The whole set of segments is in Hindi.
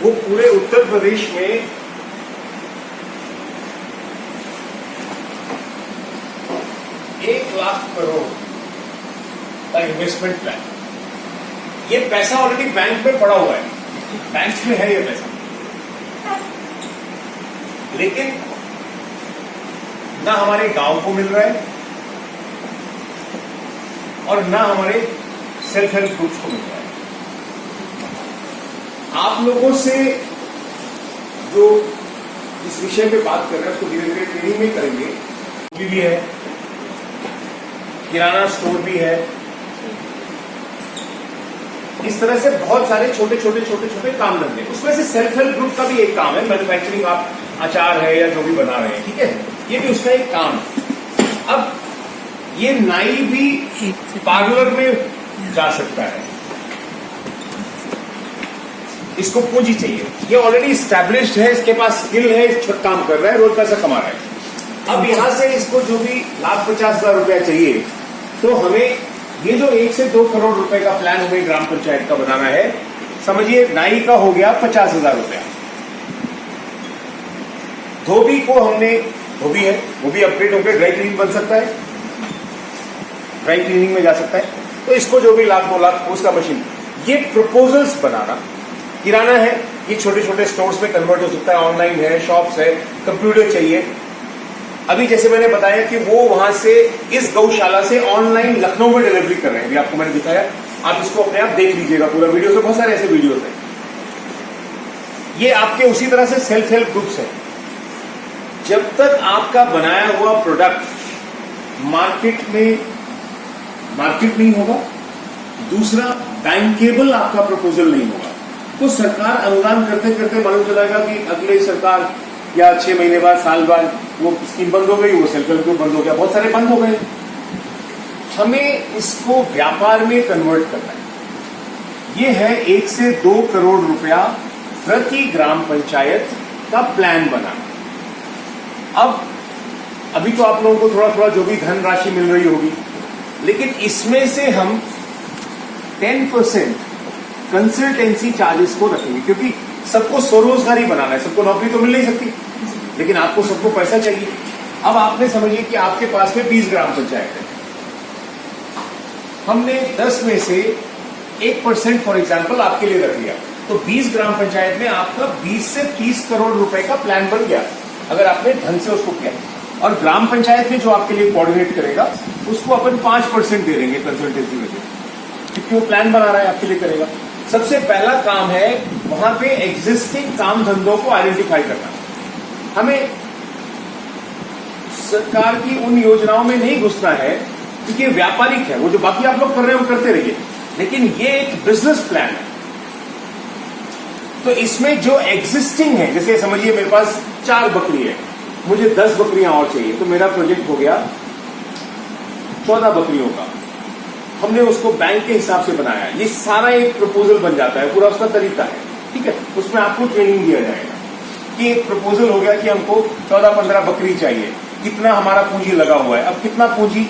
वो पूरे उत्तर प्रदेश में 1,00,000 करोड़ का इन्वेस्टमेंट प्लान। ये पैसा ऑलरेडी बैंक में पड़ा हुआ है, बैंक में है ये पैसा, लेकिन ना हमारे गांव को मिल रहा है और ना हमारे सेल्फ हेल्प ग्रुप्स को मिल रहा है। आप लोगों से जो इस विषय पे बात कर रहे हैं उसको धीरे धीरे ट्रेनिंग में करेंगे। भी है, किराना स्टोर भी है, इस तरह से बहुत सारे छोटे छोटे काम धंधे। उसमें से सेल्फ हेल्प ग्रुप का भी एक काम है, मैन्युफैक्चरिंग, आप अचार है या जो भी बना रहे हैं, ठीक है, ये भी उसका एक काम है। अब ये नाई भी पार्लर में जा सकता है, इसको पूंजी चाहिए, ये ऑलरेडी स्टैब्लिश्ड है, इसके पास स्किल है, काम कर रहा है, रोज पैसा कमा रहा है। अब यहां से इसको जो भी 1,50,000 रुपया चाहिए, तो हमें ये जो 1 से 2 करोड़ रुपए का प्लान हमें ग्राम पंचायत का बनाना है, समझिए नाई का हो गया 50,000 रुपया। धोबी को हमने, धोबी है वो भी अपग्रेड होकर ड्राई क्लीनिंग बन सकता है, ड्राई क्लीनिंग में जा सकता है, तो इसको जो भी 1,00,000 2 लाख उसका मशीन। ये प्रपोजल्स बनाना। किराना है, ये छोटे छोटे स्टोर्स में कन्वर्ट हो सकता है, ऑनलाइन है, शॉप्स है, कंप्यूटर चाहिए। अभी जैसे मैंने बताया कि वो वहां से इस गौशाला से ऑनलाइन लखनऊ में डिलीवरी कर रहे हैं, अभी आपको मैंने दिखाया, आप इसको अपने आप देख लीजिएगा पूरा वीडियो, से बहुत सारे ऐसे वीडियोस हैं। ये आपके उसी तरह से सेल्फ हेल्प ग्रुप्स हैं। जब तक आपका बनाया हुआ प्रोडक्ट मार्केट नहीं होगा, दूसरा बैंकेबल आपका प्रपोजल नहीं होगा, तो सरकार अनुदान करते करते मालूम चलेगा कि अगले सरकार या 6 महीने बाद, साल बाद वो स्कीम बंद हो गई, वो सेल्फ हेल्प ग्रुप बंद हो गया, बहुत सारे बंद हो गए। हमें इसको व्यापार में कन्वर्ट करना है। ये है 1 से 2 करोड़ रुपया प्रति ग्राम पंचायत का प्लान बना। अब अभी तो आप लोगों को थोड़ा थोड़ा जो भी धनराशि मिल रही होगी, लेकिन इसमें से हम 10% कंसल्टेंसी चार्जेस को रखेंगे, क्योंकि सबको स्वरोजगारी बनाना है, सबको नौकरी तो मिल नहीं सकती, लेकिन आपको सबको पैसा चाहिए। अब आपने समझिए कि आपके पास में 20 ग्राम पंचायत है, हमने 10 में से 1% फॉर एग्जाम्पल आपके लिए रख लिया, तो 20 ग्राम पंचायत में आपका 20 से 30 करोड़ रुपए का प्लान बन गया, अगर आपने ढंग से उसको किया। और ग्राम पंचायत में जो आपके लिए कोऑर्डिनेट करेगा उसको अपन 5% दे देंगे कंसल्टेंसी में, क्योंकि वो प्लान बना रहा है, आपके लिए करेगा। सबसे पहला काम है वहां पे एग्जिस्टिंग काम धंधों को आइडेंटिफाई करना। हमें सरकार की उन योजनाओं में नहीं घुसना है, क्योंकि व्यापारिक है, वो जो बाकी आप लोग कर रहे हैं वो करते रहिए, लेकिन ये एक बिजनेस प्लान है। तो इसमें जो एग्जिस्टिंग है, जैसे समझिए मेरे पास 4 बकरी है, मुझे 10 बकरियां और चाहिए, तो मेरा प्रोजेक्ट हो गया 14 बकरियों का। हमने उसको बैंक के हिसाब से बनाया, ये सारा एक प्रपोजल बन जाता है, पूरा उसका तरीका है, ठीक है। उसमें आपको ट्रेनिंग दिया जाएगा कि एक प्रपोजल हो गया कि हमको 14-15 बकरी चाहिए, कितना हमारा पूंजी लगा हुआ है, अब कितना पूंजी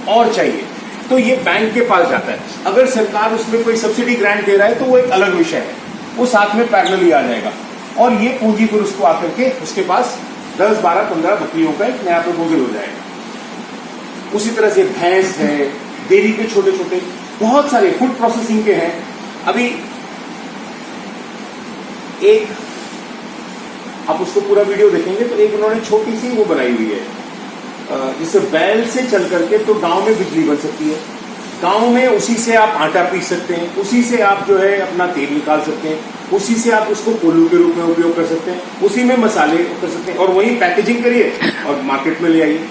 और चाहिए, तो ये बैंक के पास जाता है। अगर सरकार उसमें कोई सब्सिडी ग्रांट दे रहा है तो वो एक अलग विषय है, वो साथ में पैरेलली आ जाएगा, और ये पूंजी फिर उसको आकर के उसके पास 10, 12, 15 बकरियों का एक नया प्रपोजल हो जाएगा। उसी तरह से भैंस है, डेयरी के छोटे छोटे बहुत सारे फूड प्रोसेसिंग के हैं। अभी एक आप उसको पूरा वीडियो देखेंगे तो एक उन्होंने छोटी सी वो बनाई हुई है, जिससे बैल से चल करके तो गांव में बिजली बन सकती है, गांव में उसी से आप आटा पीस सकते हैं, उसी से आप जो है अपना तेल निकाल सकते हैं, उसी से आप उसको कोल्हू के रूप में उपयोग कर सकते हैं, उसी में मसाले कर सकते हैं, और वही पैकेजिंग करिए और मार्केट में ले आइए।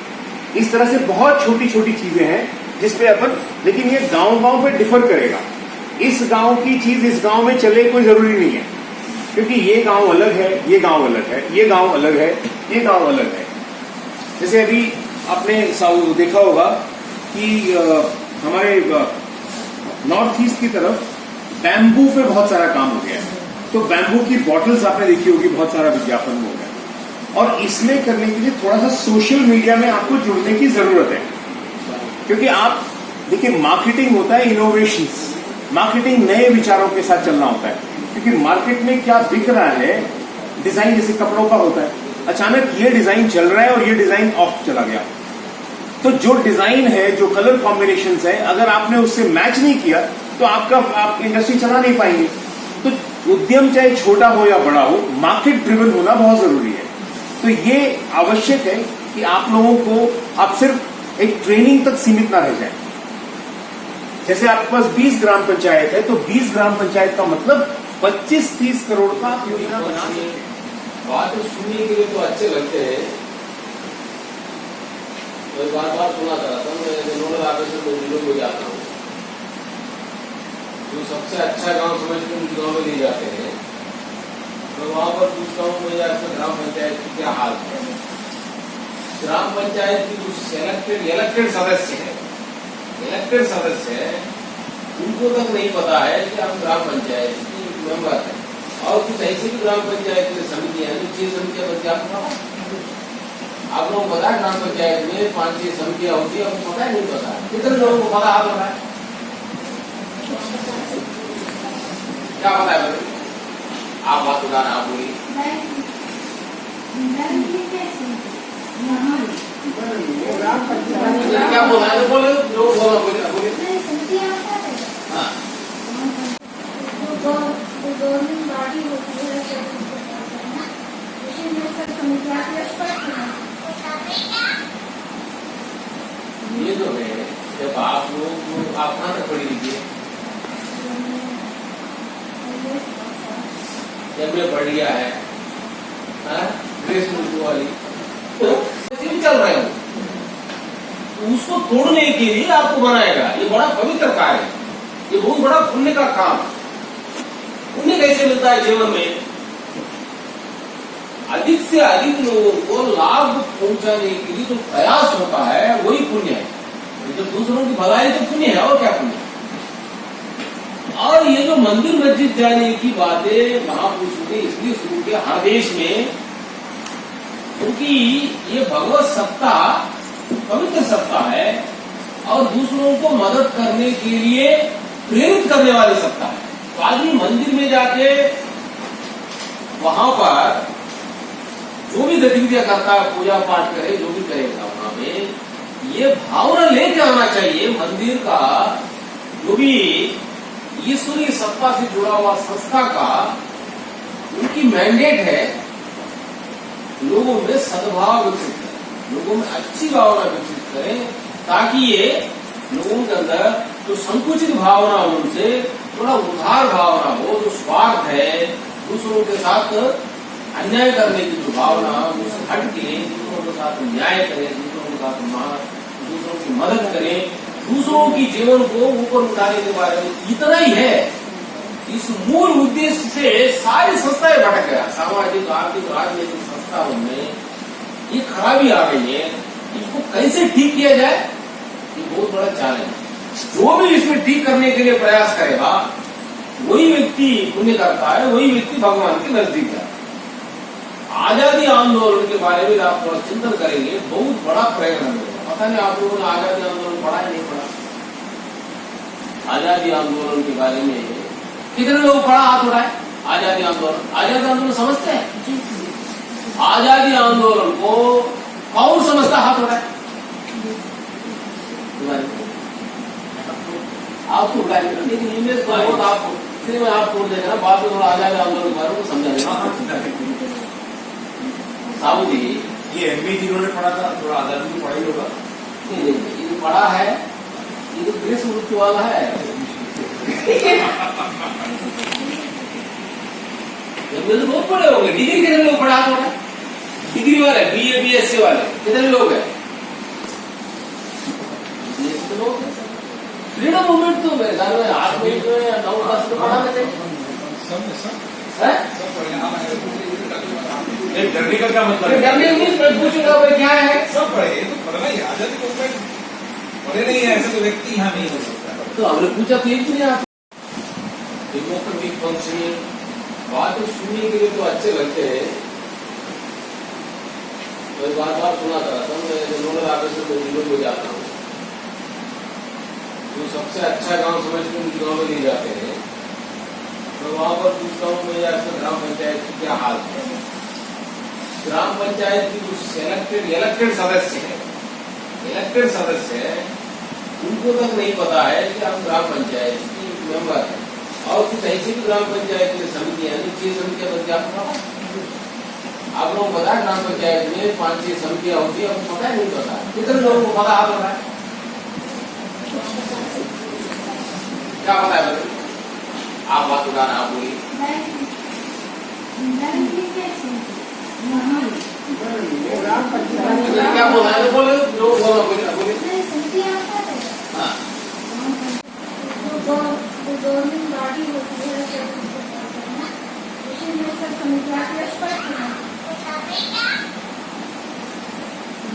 इस तरह से बहुत छोटी छोटी चीजें हैं जिसपे अपन, लेकिन ये गांव गांव पे डिफर करेगा। इस गांव की चीज इस गांव में चले कोई जरूरी नहीं है, क्योंकि ये गांव अलग है, ये गांव अलग है, ये गांव अलग है, ये गांव अलग है। जैसे अभी आपने देखा होगा कि हमारे नॉर्थ ईस्ट की तरफ बैम्बू पे बहुत सारा काम हो गया है, तो बैम्बू की बॉटल्स आपने देखी होगी, बहुत सारा विज्ञापन हो गया। और इसमें करने के लिए थोड़ा सा सोशल मीडिया में आपको जुड़ने की जरूरत है, क्योंकि आप देखिए मार्केटिंग होता है इनोवेशंस, मार्केटिंग नए विचारों के साथ चलना होता है। क्योंकि मार्केट में क्या बिक रहा है, डिजाइन जैसे कपड़ों का होता है, अचानक ये डिजाइन चल रहा है और ये डिजाइन ऑफ चला गया, तो जो डिजाइन है, जो कलर कॉम्बिनेशंस है, अगर आपने उससे मैच नहीं किया तो आप इंडस्ट्री चला नहीं पाएंगे। तो उद्यम चाहे छोटा हो या बड़ा हो, मार्केट ड्रिवन होना बहुत जरूरी है। तो ये आवश्यक है कि आप लोगों को, आप सिर्फ एक ट्रेनिंग तक सीमित ना रह जाए। जैसे आपके पास 20 ग्राम पंचायत है, तो 20 ग्राम पंचायत का मतलब 25-30 करोड़ का आप योजना बना सकते हैं। बात सुनने के लिए तो अच्छे लगते हैं, तो बार बार सुना था। मैं नोडल ऑफिसर को जिलों को जाता हूँ, जो सबसे अच्छा गांव समझ के उस गांव में ले जाते हैं, तो वहां पर पूछता हूँ मैं यार ग्राम पंचायत की क्या हाल है। ग्राम पंचायत की जो इलेक्टेड सदस्य है, उनको तक नहीं पता है कि हम ग्राम पंचायत की मेंबर है। और कुछ ऐसे भी ग्राम पंचायत में समितियां हैं, 6 समितियां बनती है। आप लोगों को पता है ग्राम पंचायत में 5-6 समितियां होती है, आपको पता है नहीं पता? कितने लोगों को पता? हाथ है क्या पता है? बताइए, आप बात उठाना, आप बोलिए। क्या बोल रहा है? बोले जो बोला बोलिए। हाँ, गवर्नमेंट बॉडी होती है, ये जो है, जब आप लोग, आप कहाँ तक पढ़ी लीजिए? जब मैं पढ़ लिया है ग्रेस मुर्तू वाली, तो चल रहे हो, उसको तोड़ने के लिए आपको बनाएगा। ये बड़ा पवित्र कार्य है, ये बहुत बड़ा पुण्य का काम। पुण्य कैसे मिलता है जीवन में? अधिक से अधिक लोगों को लाभ पहुंचाने के लिए जो प्रयास होता है वही पुण्य है। तो दूसरों की भलाई तो पुण्य है, और क्या पुण्य है? और ये जो मंदिर मस्जिद जाने की बातें महापुरुषों ने इसलिए शुरू किया हर देश में, क्योंकि ये भगवत सत्ता पवित्र सत्ता है और दूसरों को मदद करने के लिए प्रेरित करने वाली सत्ता है। तो आदमी मंदिर में जाके वहां पर जो भी गतिविधियां करता है, पूजा पाठ करे, जो भी करेगा, वहां में ये भावना लेके आना चाहिए। मंदिर का जो भी ईश्वरीय सत्ता से जुड़ा हुआ संस्था का उनकी मैंडेट है लोगों में सद्भाव विकसित करें, लोगों में अच्छी भावना विकसित करें, ताकि ये लोगों के अंदर जो संकुचित भावना हो उनसे थोड़ा उदार भावना हो, जो स्वार्थ है, दूसरों के साथ अन्याय करने की जो भावना, उससे हट के दूसरों के साथ न्याय करें, दूसरों के साथ दूसरों की मदद करें, दूसरों की जीवन को ऊपर उठाने के बारे में इतना ही है। इस मूल उद्देश्य से सारी संस्थाएं भटक गया। सामाजिक, आर्थिक, राजनीतिक संस्थाओं में ये खराबी आ गई है। इसको कैसे ठीक किया जाए, ये बहुत बड़ा चैलेंज। जो भी इसमें ठीक करने के लिए प्रयास करेगा, वही व्यक्ति पुण्य करता है, वही व्यक्ति भगवान के नजदीक है। आजादी आंदोलन के बारे में आप थोड़ा चिंतन करेंगे, बहुत बड़ा प्रेरणा मिलेगा। पता नहीं आप लोगों ने आजादी आंदोलन पढ़ा है नहीं पढ़ा? आजादी आंदोलन के बारे में कितने लोग पढ़ा? हाथ उठाए। आजादी आंदोलन समझते हैं? आजादी आंदोलन को कौन समझता? हाथ उठाए। आप तो उठाए, लेकिन इमेज बहुत आप सिनेमा आप छोड़ देगा, बाद में थोड़ा आजादी आंदोलन के बारे में समझाएंगे। साहू जी, ये एमबी जिन्होंने पढ़ा था, थोड़ा आजादी की पढ़ाई होगा। ये पढ़ा है, ये तो ग्रेस मुर्तू वाला है। तो बहुत पढ़े होंगे। डिग्री कितने लोग पढ़ा? थोड़ा डिग्री वाले, BA BSc वाले कितने लोग हैं? फ्रीडम मूवमेंट तो मेरे ख्याल में 8 मिनट में 9 क्लास में पढ़ाना चाहिए। डरने का क्या मतलब है? डरने में पूछूंगा भाई क्या है? सब पढ़े, तो पढ़ना ही आजादी मूवमेंट पढ़े नहीं है, ऐसे तो व्यक्ति यहाँ नहीं हो सकता। तो हमने पूछा तो एक नहीं आप डेमोक्रेटिक फंक्शनिंग बात सुनने के लिए तो अच्छे लगते हैं, तो बार बार सुना था। मैं नोडल ऑफिसर को जिलों को जाता हूँ, जो सबसे अच्छा गांव समझ के उस गांव में ले जाते हैं, मैं वहां पर पूछता हूँ मैं आपका ग्राम पंचायत की क्या हाल है। ग्राम पंचायत की जो इलेक्टेड सदस्य है उनको तक नहीं पता है कि हम ग्राम पंचायत की मेंबर है। और कुछ ऐसी भी ग्राम पंचायत में समितियां हैं, 6 समितियां बनती है, आपको पता है? आप लोगों को पता है ग्राम पंचायत में 5-6 समितियां होती है, आपको पता है नहीं पता? कितने लोगों को पता हाथ रहा है? क्या पता है बताइए? आप बात उठाना, आप बोलिए। क्या बोला है? बोले जो बोला बोलिए। हाँ, गवर्नमेंट बॉडी होती है उसी में सब समितियां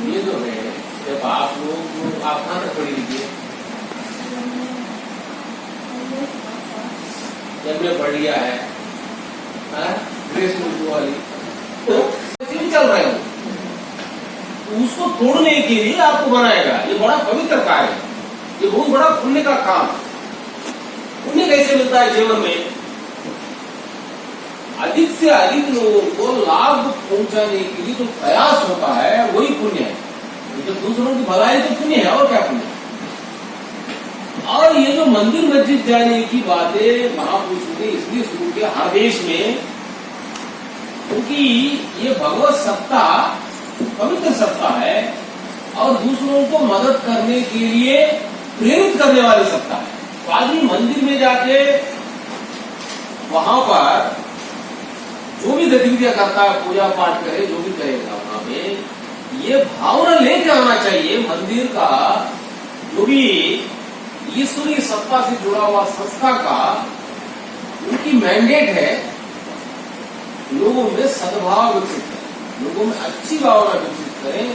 ये जो है जब आप लोग आप कहाँ तक पढ़ी लीजिए, जब मैं पढ़ लिया है ग्रेस उर्दू वाली, तो चल रहे हो उसको तोड़ने के लिए आपको बनाएगा। ये बड़ा पवित्र कार्य है, ये बहुत बड़ा पुण्य का काम। पुण्य कैसे मिलता है जीवन में? अधिक से अधिक लोगों को लाभ पहुंचाने के लिए जो प्रयास होता है वही पुण्य है। जब दूसरों की भलाई तो पुण्य है, और क्या पुण्य है? और ये जो मंदिर मस्जिद जाने की बातें महापुरुषों ने इसलिए शुरू किया हर देश में, क्योंकि ये भगवत सत्ता पवित्र सत्ता है और दूसरों को मदद करने के लिए प्रेरित करने वाली सत्ता है। तो आदमी मंदिर में जाके वहां पर जो भी गतिविधियां करता है, पूजा पाठ करे, जो भी करेगा वहां में, ये भावना लेके आना चाहिए मंदिर का जो भी ईश्वरीय सत्ता से जुड़ा हुआ संस्था का उनकी मैंडेट है लोगों में सद्भाव विकसित करें, लोगों में अच्छी भावना विकसित करें,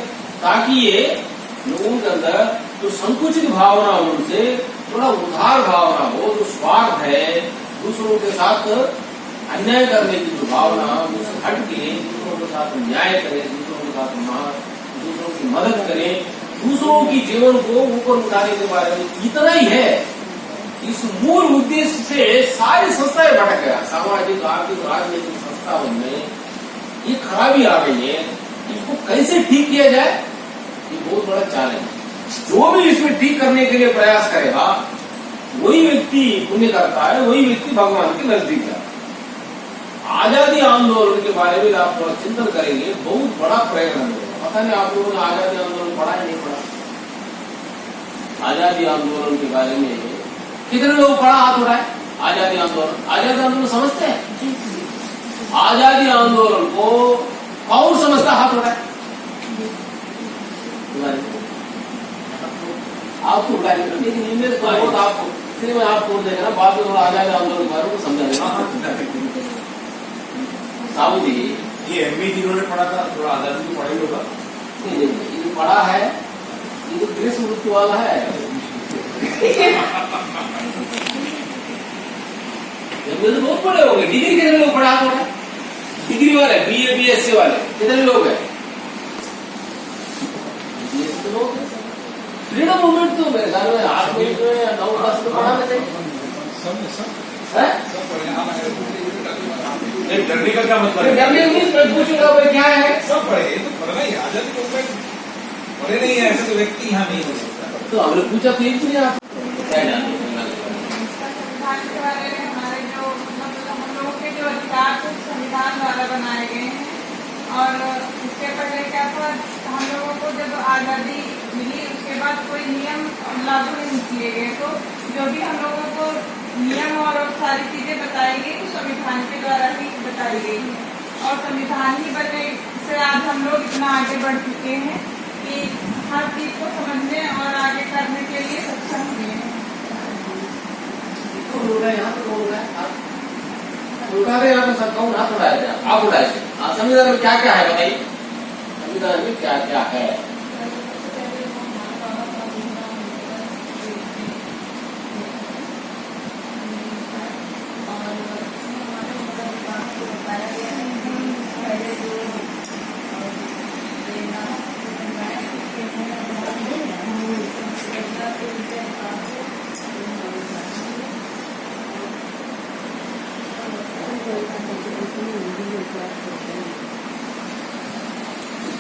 ताकि ये लोगों के अंदर जो संकुचित भावना हो उनसे थोड़ा उदार भावना हो, जो स्वार्थ है, दूसरों के साथ अन्याय करने की जो भावना उससे हट के दूसरों के साथ न्याय करें, दूसरों के साथ दूसरों की मदद करें, दूसरों की जीवन को ऊपर उठाने के बारे में इतना ही है। इस मूल उद्देश्य से सारी संस्थाएं भटक गया। सामाजिक, आर्थिक, राजनीतिक संस्थाओं में ये खराबी आ गई है। इसको कैसे ठीक किया जाए, ये बहुत बड़ा चैलेंज है। जो भी इसमें ठीक करने के लिए प्रयास करेगा वही व्यक्ति पुण्य करता है, वही व्यक्ति भगवान के नजदीक जाता है। आजादी आंदोलन के बारे में आप थोड़ा चिंतन करेंगे, बहुत बड़ा प्रेरणा मिलेगा। पता नहीं आप लोगों ने आजादी आंदोलन पढ़ा है नहीं पढ़ा? आजादी आंदोलन के बारे में कितने लोग पढ़ा हाथ उठाए? आजादी आंदोलन समझते हैं? आजादी आंदोलन को कौन समझता? हाथ उठाए। आपको उठाए, लेकिन इनमें तो बहुत आपको इसलिए मैं आपको देगा ना, बाद में थोड़ा आजादी आंदोलन के बारे में समझा देगा। साहू जी, ये MBA जिन्होंने पढ़ा था थोड़ा आजादी की पढ़ाई होगा, ये पढ़ा है, ये तो ग्रेस मृत्यु वाला है। तो बहुत बड़े हो गए। डिग्री कितने लोग पढ़ा थोड़ा? डिग्री वाले, BA BSc वाले कितने लोग हैं? फ्रीडम मूवमेंट तो मेरे ख्याल में 8 में 9 क्लास में पढ़ाना चाहिए। डरने का क्या मतलब है? डरने नहीं, पूछूंगा भाई क्या है? सब पढ़े, ये तो पढ़ना ही आजादी मूवमेंट पढ़े नहीं है ऐसे तो व्यक्ति यहाँ नहीं हो सकता। तो हमने पूछा तो एक नहीं, आप क्या जानते हैं? संविधान के बारे में हमारे जो मतलब हम लोगों के जो अधिकार थे संविधान द्वारा बनाए गए हैं। और इसके पहले क्या था, हम लोगों को जब आज़ादी मिली उसके बाद कोई नियम लागू नहीं किए गए, तो जो भी हम लोगों को नियम और सारी चीजें बताई गई तो संविधान के द्वारा ही बताई गई है। और संविधान ही बनने से आज हम लोग इतना आगे बढ़ चुके हैं कि हर चीज को समझने और आगे करने के लिए सक्षम हुए हैं। यहाँ तो उठा रहे, यहाँ पे सब कौन हाथ उठाए थे? आप उठाए थे। संविधान में क्या क्या है बताइए? संविधान में क्या क्या है?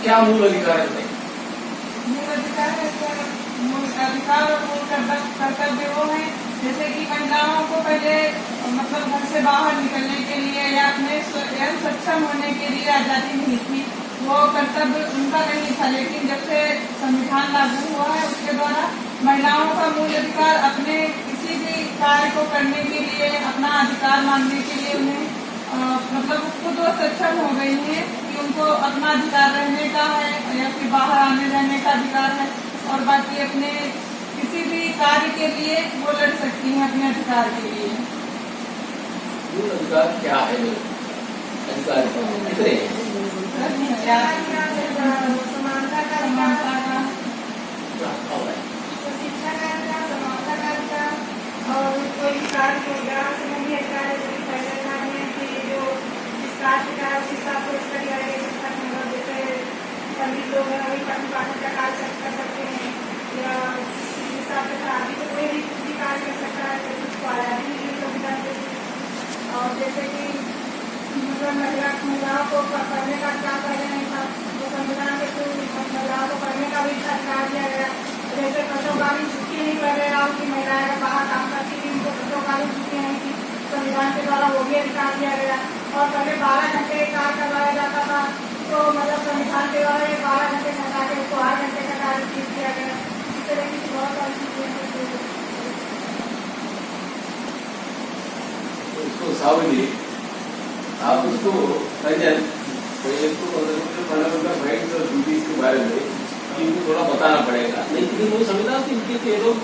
क्या मूल अधिकार है? मूल अधिकार है सर, मूल अधिकार और मूल कर्तव्य वो है जैसे कि महिलाओं को पहले मतलब घर से बाहर निकलने के लिए या अपने स्वयं सक्षम होने के लिए आजादी नहीं थी, वो कर्तव्य उनका नहीं था। लेकिन जब से संविधान लागू हुआ है उसके द्वारा महिलाओं का मूल अधिकार अपने किसी भी कार्य को करने के लिए, अपना अधिकार मांगने के लिए उन्हें मतलब खुद वो सक्षम हो गई है कि उनको अपना अधिकार रहने का है या फिर बाहर आने रहने का अधिकार है, और बाकी अपने किसी भी कार्य के लिए वो लड़ सकती हैं अपने अधिकार के लिए। मूल अधिकार क्या है? अधिकार कितने हैं? समानता का समानता का, शिक्षा का अधिकार, समानता का अधिकार, और कोई भी कार्य को ग्राम संबंधी अधिकार है जो पहले मांगे कि जो जिस कार्य का उस हिसाब से उसका दिया गया शिक्षा मतलब जैसे पंडित लोग हैं वही पठन पाठन का कार्य कर सकते हैं या इस हिसाब से आदि को कोई भी कार्य कर सकता है, तो उसको आजादी मिली संविधान से। और जैसे कि मतलब महिलाओं को पढ़ने का अधिकार पहले नहीं था, तो संविधान के थ्रू महिलाओं को पढ़ने का भी अधिकार दिया गया। जैसे प्रसवकालीन छुट्टी नहीं कर रहे हैं कि महिलाएं अगर बाहर काम करती थी उनको प्रसवकालीन छुट्टी नहीं थी, संविधान के द्वारा वो भी अधिकार दिया गया। और पहले 12 घंटे कार्य करवाया जाता था, तो मतलब संविधान के द्वारा 12 घंटे घटा के उसको 8 घंटे का कार्य किया गया। इस तरह की बहुत सारी चीजें उसको सावली आप उसको फंडामेंटल राइट्स और ड्यूटीज के बारे में इनको थोड़ा बताना पड़ेगा। लेकिन वो संविधान के इनके लोग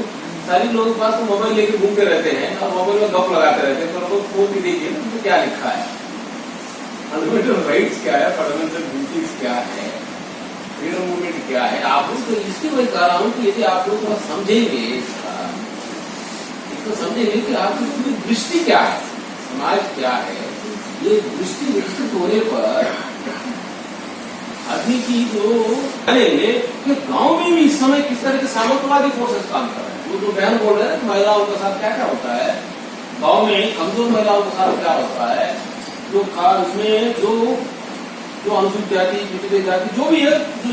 सारी लोगों के पास तो मोबाइल लेके घूमते रहते हैं और मोबाइल में गप लगाते रहते हैं, तो लोग फोन भी देखिए तो क्या लिखा है, फंडामेंटल राइट्स क्या है, फंडामेंटल ड्यूटीज क्या है, फ्रीडम मूवमेंट क्या है। आप उसको इसलिए मैं कह रहा हूँ कि यदि आप लोग थोड़ा समझेंगे इसको समझेंगे कि आपकी पूरी दृष्टि क्या है, समाज क्या है, ये दृष्टि विकसित होने पर अभी की जो जानेंगे कि गांव में भी इस समय किस तरह के सामंतवादी फोर्सेस काम कर रहे हैं। वो जो बहन बोल रहे हैं महिलाओं के साथ क्या क्या होता है, गांव में कमजोर महिलाओं के साथ क्या होता है, जो उसमें जो अनुसूचित जाति, पिछड़ी जाति जो भी है, जो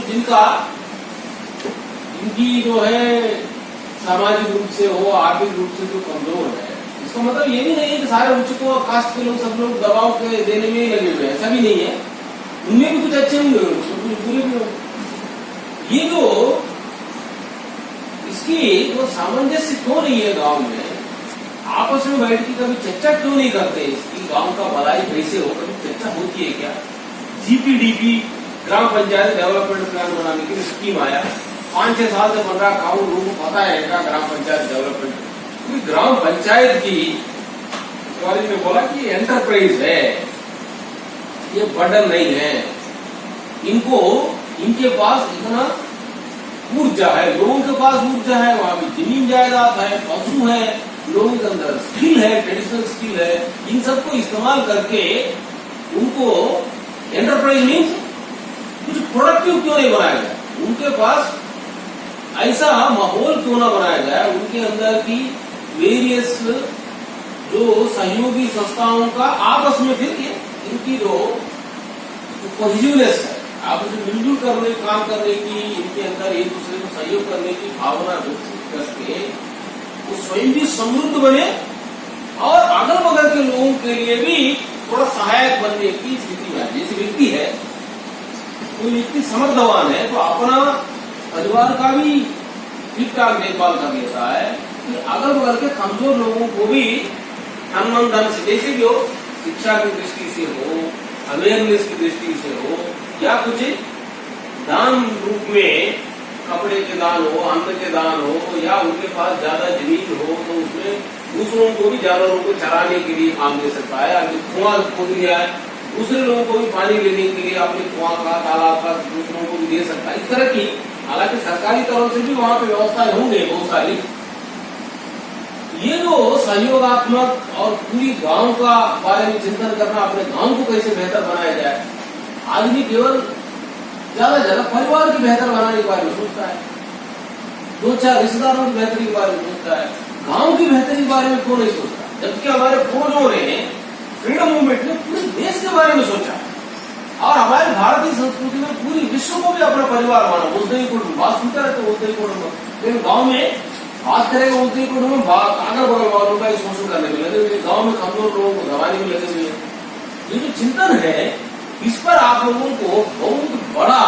जिनकी जो है सामाजिक रूप से हो, आर्थिक रूप से जो कमजोर है, इसका मतलब ये भी नहीं है कि सारे उच्च को कास्ट के लोग सब लोग दबाव के देने में ही लगे हुए हैं, ऐसा भी नहीं है। उनमें भी कुछ अच्छे होंगे, कुछ बुरे भी होंगे। ये जो इसकी जो सामंजस्य क्यों नहीं है गांव में, आपस में बैठ के कभी चर्चा क्यों नहीं करते इसकी, गांव का भलाई कैसे हो, कभी चर्चा होती है क्या? जीपीडीपी ग्राम पंचायत डेवलपमेंट प्लान बनाने की स्कीम आया, 5-6 साल से 15 गाँव लोगों को पता है ग्राम पंचायत डेवलपमेंट। ग्राम पंचायत की कॉलेज में बोला कि एंटरप्राइज है, ये बर्डन नहीं है, इनके पास इतना ऊर्जा है, लोगों के पास ऊर्जा है, वहां भी जमीन जायदाद है, पशु है, लोगों के अंदर स्किल है, ट्रेडिशनल स्किल है, इन सबको इस्तेमाल करके उनको एंटरप्राइज मीन्स कुछ प्रोडक्टिव क्यों नहीं बनाया जाए, उनके पास ऐसा माहौल क्यों ना बनाया जाए, उनके अंदर की वेरियस जो सहयोगी संस्थाओं का आपस में फिर इनकी जो पॉजिटिवनेस है, आपस में मिलजुल करने काम करने की, इनके अंदर एक दूसरे को सहयोग करने की भावना विकसित करके वो स्वयं भी समृद्ध बने और अगल बगल के लोगों के लिए भी थोड़ा सहायक बनने की स्थिति में। जैसे व्यक्ति है, कोई व्यक्ति समर्थवान है तो अपना परिवार का भी ठीक ठाक देखभाल कर लेता है, फिर अगल बगल के कमजोर लोगों को भी सम्मान धन से, जैसे भी हो, शिक्षा की दृष्टि से हो, अवेयरनेस की दृष्टि से हो, या कुछ दान रूप में कपड़े के दान हो, अन्न के दान हो, या उनके पास ज्यादा जमीन हो तो उसमें दूसरों को भी जानवरों को चराने के लिए काम दे सकता है। अभी कुआं खोद लिया है, दूसरे लोगों को भी पानी लेने के लिए अपने कुआं का, तालाब का दूसरों को भी दे सकता है। इस तरह की, हालांकि सरकारी तरफ से भी वहां पे व्यवस्थाएं होंगे बहुत सारी। ये जो सहयोगात्मक और पूरी गांव का बारे में चिंतन करना, अपने गांव को कैसे बेहतर बनाया जाए, आदमी केवल ज्यादा परिवार की बेहतर बनाने के बारे में सोचता है, 2-4 रिश्तेदारों की बेहतरी के बारे में सोचता है, गांव की बेहतरी के बारे में क्यों नहीं सोचता? जबकि हमारे पूर्वजों ने फ्रीडम मूवमेंट में पूरे देश के बारे में सोचा, और हमारे भारतीय संस्कृति में पूरी विश्व को भी अपना परिवार माना। बोलते ही कुटुंब, बात सुनते रहते बोलते ही कुटुंब, लेकिन गांव में बात करेगा बोलते ही कुटुंब में अगल बगल वालों का शोषण करने में लगे हुए, गाँव में कमजोर लोगों को दबाने में लगे हुए। ये जो चिंतन है, इस पर आप लोगों को बहुत बड़ा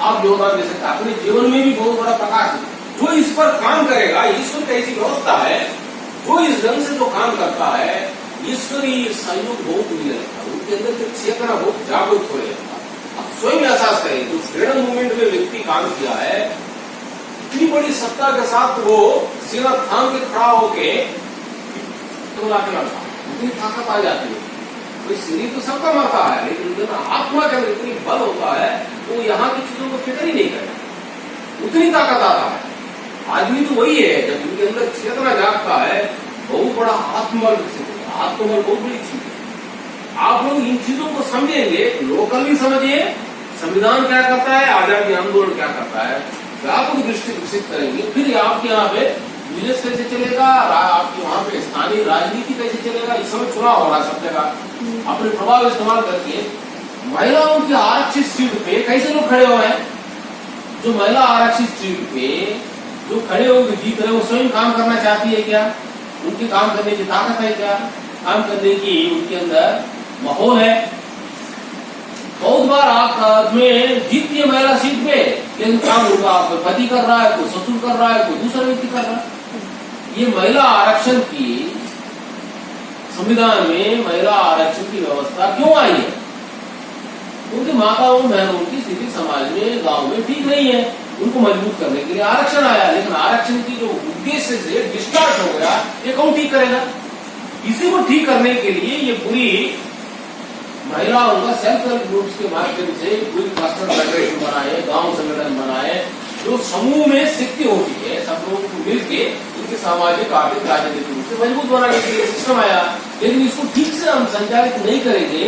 आप योगदान दे सकते हैं, अपने जीवन में भी बहुत बड़ा प्रकाश है। जो इस पर काम करेगा, ईश्वर की ऐसी व्यवस्था है, जो इस ढंग से जो काम करता है, ईश्वरीय सहयोग बहुत मिल रहता है, उनके अंदर जो चेतना बहुत जागरूक हो रहता है। अब स्वयं एहसास करें, जो फ्रीडम मूवमेंट में व्यक्ति काम किया है, इतनी बड़ी सत्ता के साथ वो सीना थाम के खड़ा होके तो लाके लड़ता, इतनी ताकत आ जाती है। कोई शरीर तो सबका मरता है, लेकिन आत्मा के अंदर इतनी बल होता है तो यहाँ की चीजों को फिक्र ही नहीं करता, उतनी ताकत आता है। आदमी तो वही है, जब उनके अंदर चेतना जागता है, बहुत बड़ा आत्मबल विकसित होता है। आत्मबल बहुत बड़ी चीज है। आप लोग इन चीजों को समझेंगे, लोकल भी समझिए, संविधान क्या करता है, आजादी आंदोलन क्या करता है, व्यापक दृष्टि विकसित करेंगे, फिर आपके यहाँ पे बिजनेस कैसे चलेगा, आपके वहाँ पे स्थानीय राजनीति कैसे चलेगा। इस समय चुनाव हो रहा है सब जगह, अपने प्रभाव इस्तेमाल करके महिलाओं की आरक्षित सीट पे कैसे लोग खड़े हुए हैं। जो महिला आरक्षित सीट पे जो खड़े होकर जीत रहे, वो स्वयं काम करना चाहती है क्या? उनकी काम करने की ताकत है क्या? काम करने की उनके अंदर माहौल है? बहुत बार आप में जीतती है महिला सीट पे, लेकिन काम होगा, कोई पति कर रहा है, कोई ससुर कर रहा है, कोई दूसरा व्यक्ति कर रहा है। ये महिला आरक्षण की संविधान में महिला आरक्षण की व्यवस्था क्यों आई है? क्योंकि माताओं बहनों की स्थिति समाज में, गांव में ठीक नहीं है, उनको मजबूत करने के लिए आरक्षण आया। लेकिन आरक्षण की जो उद्देश्य से डिस्टार्ट हो गया, ये कौन ठीक करेगा? इसी को ठीक करने के लिए ये पूरी महिलाओं का सेल्फ हेल्प ग्रुप्स के माध्यम से पूरी क्लस्टर फेडरेशन बनाए, गांव संगठन बनाए, जो समूह में शक्ति होती है, सब लोगों को मिलकर इनके सामाजिक, आर्थिक, राजनीतिक रूप से मजबूत बनाने के लिए सिस्टम आया। लेकिन इसको ठीक से हम संचालित नहीं करेंगे,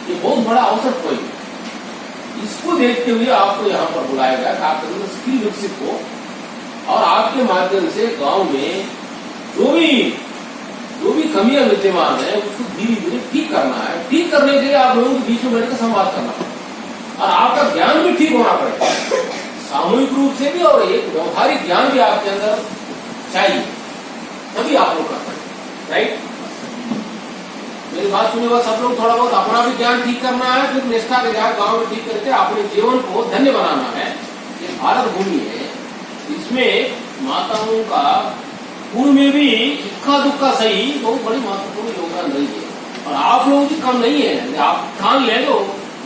ये बहुत बड़ा अवसर कोई। इसको देखते हुए आपको यहाँ पर बुलाया गया कि आपके अंदर स्किल विकसित हो और आपके माध्यम से गांव में जो भी कमियां विद्यमान है उसको धीरे धीरे ठीक करना है। ठीक करने के लिए आप लोगों के बीच में बैठकर संवाद करना है और आपका ज्ञान भी ठीक होना पड़ेगा, सामूहिक रूप से भी, और एक व्यवहारिक ज्ञान भी आपके अंदर चाहिए, तभी आप लोग कर पाएंगे। राइट? मेरी बात सुनने बाद सब लोग थोड़ा बहुत अपना भी ज्ञान ठीक करना है, फिर निष्ठा के साथ गांव में ठीक करके अपने जीवन को धन्य बनाना है। ये भारत भूमि है, इसमें माताओं का पूर्व में भी इक्का दुक्का सही बहुत बड़ी महत्वपूर्ण योगदान रही है, और आप लोगों की कम नहीं है। आप ठान ले लो,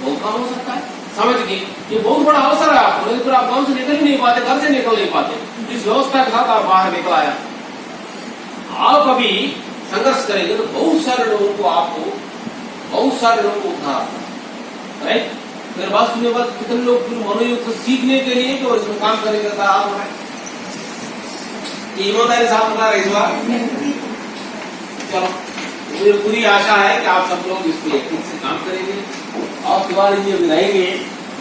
बहुत काम हो सकता है समझ के। ये बहुत बड़ा अवसर है आपको, लेकिन आप गांव से निकल ही नहीं पाते, घर से निकल नहीं पाते। इस व्यवस्था के साथ आप बाहर निकल आया, आप अभी संघर्ष करेंगे तो बहुत सारे लोगों को उद्धार। राइट? मेरी बात सुनने के बाद कितने लोग फिर मनोयोग से सीखने के लिए जो इसमें काम करेंगे तैयार हो रहे हैं। ईमानदारी साथ बता रही बात। चलो, मुझे पूरी आशा है कि आप सब लोग इस पे ठीक से काम करेंगे और तिवारी जी रहेंगे।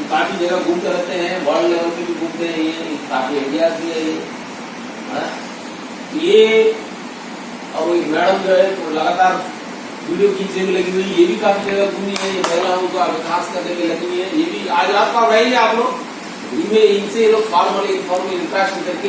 काफी जगह घूमते रहते हैं, वर्ल्ड लेवल पे भी घूमते हैं, ये काफी इंडिया भी है ये। और एक मैडम जो है तो लगातार वीडियो खींचने में लगी हुई, ये भी काफी जगह घूमी है, ये महिलाओं का विकास करने में लगी हुई है। ये भी आज रात का रहेंगे आप लोग, इनसे ये लोग फॉर्मल इंट्रैक्शन करके